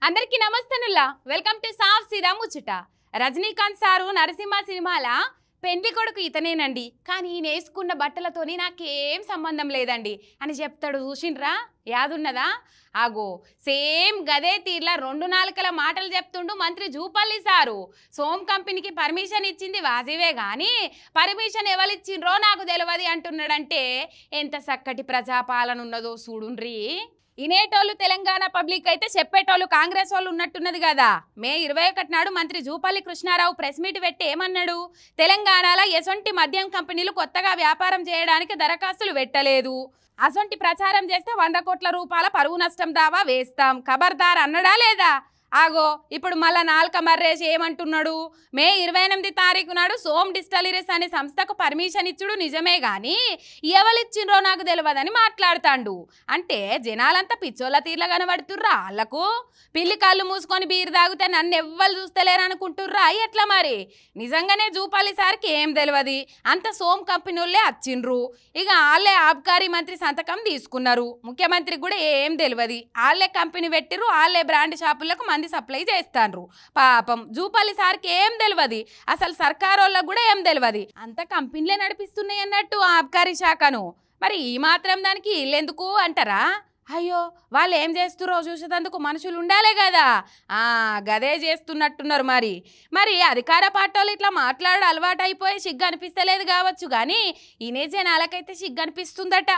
అందరికీ నమస్తేనుల్లా welcome to సాఫ్ సీదా ముచ్చట. రజనీకాంత్ సారు నరసింహ సినిమాల పెండ్లి కొడుకు ఇతనేనండి, కానీ ఈయన వేసుకున్న బట్టలతోని నాకేం సంబంధం లేదండి అని చెప్తాడు. చూసిండ్రా? యాదున్నదా? ఆగో సేమ్ గదే తీర్లా 2 నాలుకల మాటలు చెప్తుండు మంత్రి జూపల్లి సారు. సోమ్ కంపెనీకి పర్మిషన్ ఇచ్చింది వాజివే కానీ పర్మిషన్ ఎవరిచ్చిండ్రో నాకు తెలియదు అంటున్నాడంటే ఎంత చక్కటి ప్రజాపాలన ఉన్నదో చూడుండ్రి. ఇనేటోళ్ళు తెలంగాణ పబ్లిక్ అయితే చెప్పేటోళ్ళు కాంగ్రెస్ వాళ్ళు ఉన్నట్టున్నది కదా. మే 21 నాడు మంత్రి జూపల్లి కృష్ణారావు ప్రెస్ మీట్ పెట్టి ఏమన్నాడు? తెలంగాణలో ఎసొంటి మద్యం కంపెనీలు కొత్తగా వ్యాపారం చేయడానికి దరఖాస్తులు పెట్టలేదు, అసొంటి ప్రచారం చేస్తే 100 కోట్ల రూపాయల పరువు నష్టం దావా వేస్తాం, ఖబర్దార్ అన్నడా లేదా? ఆగో ఇప్పుడు మళ్ళా నాల్క మర్రేసి ఏమంటున్నాడు? మే 28 తారీఖు నాడు సోమ్ డిస్టిలరీస్ అనే సంస్థకు పర్మిషన్ ఇచ్చుడు నిజమే కానీ ఎవరిచ్చిండ్రో నాకు తెలియదని మాట్లాడుతాండు. అంటే జనాలంతా పిచ్చోళ్ళ తీర్ల కనబడుతుర్రా వాళ్ళకు? పిల్లి కళ్ళు మూసుకొని బీరు తాగితే నన్ను ఎవ్వరు చూస్తలేరనుకుంటుర్రా ఎట్లా మరి? నిజంగానే జూపల్లి సార్కి ఏం తెలియదు, అంత సోమ్ కంపెనీ వాళ్ళే వచ్చిండ్రు. ఇక వాళ్ళే ఆబ్కారీ మంత్రి సంతకం తీసుకున్నారు, ముఖ్యమంత్రికి కూడా ఏం తెలియదు. వాళ్ళే కంపెనీ పెట్టిరు, వాళ్ళే బ్రాండ్ షాపులకు మంది సప్లై చేస్తాండ్రు. పాపం జూపల్లి సార్కి ఏం తెలియదు, అసలు సర్కారు వాళ్ళకు కూడా ఏం తెలియదు. అంత కంపెనీలే నడిపిస్తున్నాయి అన్నట్టు ఆబ్కారీ శాఖను. మరి ఈ మాత్రం దానికి ఇల్లెందుకు అంటారా? అయ్యో వాళ్ళు ఏం చేస్తుర్రో చూసేందుకు మనుషులు ఉండాలే కదా. గదే చేస్తున్నట్టున్నారు. మరి అధికార పార్టీలు ఇట్లా మాట్లాడు అలవాటు అయిపోయి సిగ్గు అనిపిస్తలేదు కావచ్చు, కానీ ఈయనే జనాలకైతే సిగ్గు అనిపిస్తుందట.